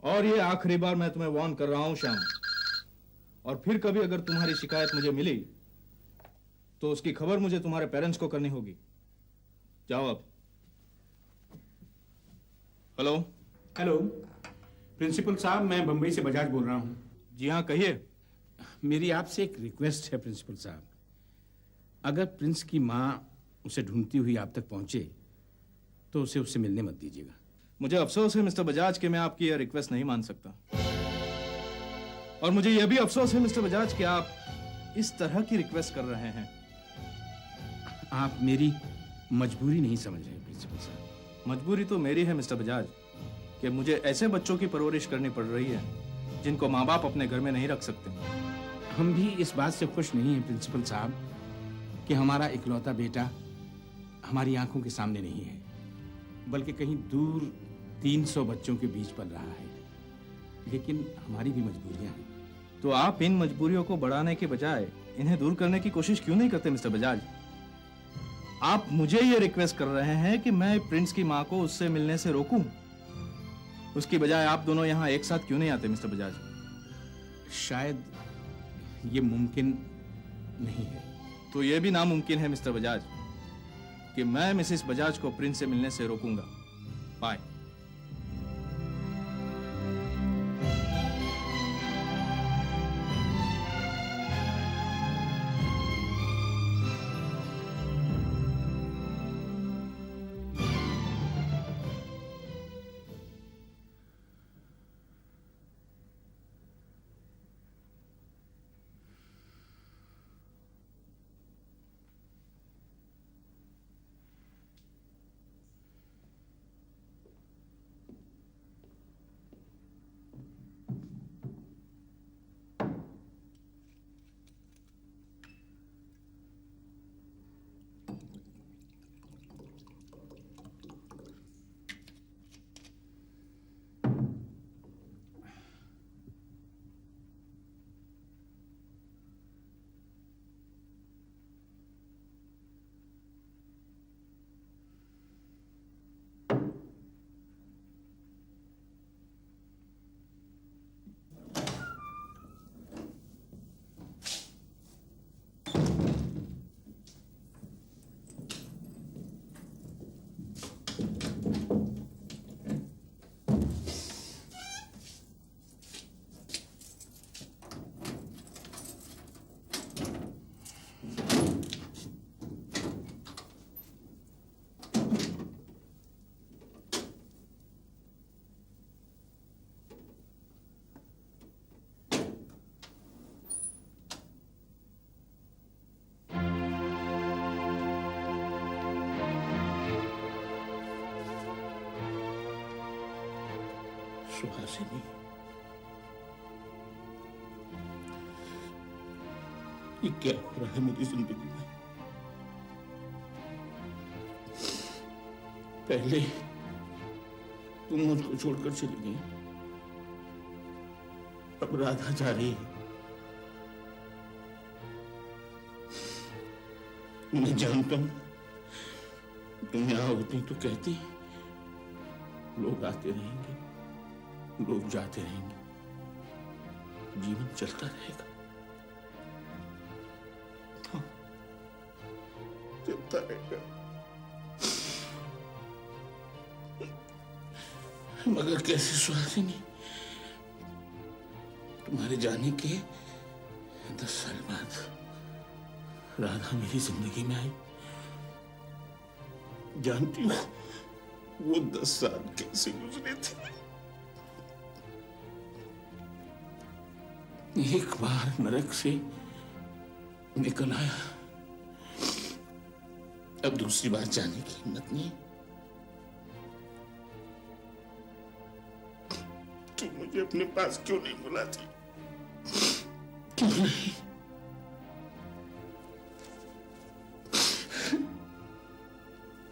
और ये आखिरी बार मैं तुम्हें वार्न कर रहा हूं श्याम, और फिर कभी अगर तुम्हारी शिकायत मुझे मिली तो उसकी खबर मुझे तुम्हारे पेरेंट्स को करनी होगी। जाओ अब। हेलो। हेलो प्रिंसिपल साहब, मैं बंबई से बजाज बोल रहा हूँ। जी हाँ, कहिए। मेरी आपसे एक रिक्वेस्ट है प्रिंसिपल साहब, अगर प्रिंस की माँ उसे ढूंढती हुई आप तक पहुंचे तो उसे उससे मिलने मत दीजिएगा। मुझे अफसोस है मिस्टर बजाज कि मैं आपकी यह रिक्वेस्ट नहीं मान सकता, और मुझे यह भी अफसोस है मिस्टर बजाज कि आप इस तरह की रिक्वेस्ट कर रहे हैं। आप मेरी मजबूरी नहीं समझ रहे प्रिंसिपल साहब। मजबूरी तो मेरी है मिस्टर बजाज कि मुझे ऐसे बच्चों की परवरिश करनी पड़ रही है जिनको माँ बाप अपने घर में नहीं रख सकते। हम भी इस बात से खुश नहीं हैं प्रिंसिपल साहब कि हमारा इकलौता बेटा हमारी आंखों के सामने नहीं है, बल्कि कहीं दूर 300 बच्चों के बीच पल रहा है। लेकिन हमारी भी मजबूरियां हैं। तो आप इन मजबूरियों को बढ़ाने के बजाय इन्हें दूर करने की कोशिश क्यों नहीं करते मिस्टर बजाज? आप मुझे ये रिक्वेस्ट कर रहे हैं कि मैं प्रिंस की माँ को उससे मिलने से रोकूं, उसकी बजाय आप दोनों यहाँ एक साथ क्यों नहीं आते मिस्टर बजाज? शायद ये मुमकिन नहीं है। तो ये भी नामुमकिन है मिस्टर बजाज कि मैं मिसेस बजाज को प्रिंस से मिलने से रोकूंगा। बाय। सुहासिनी, ये क्या हो रहा है मेरी जिंदगी में? पहले तुम मुझको छोड़कर चली गई, अब राधा जा रही है। मैं जानता हूं तुम यहां होती तो कहती लोग आते रहेंगे, लोग जाते रहेंगे, जीवन चलता रहेगा। हाँ, चलता रहेगा। मगर कैसे सुहासिनी? तुम्हारे जाने के 10 साल बाद राधा मेरी जिंदगी में आई। जानती हो वो 10 साल कैसे गुजरे थे? एक बार नरक से निकल आया, अब दूसरी बार जाने की हिम्मत नहीं। तू मुझे अपने पास क्यों नहीं बुलाती? क्यों नहीं?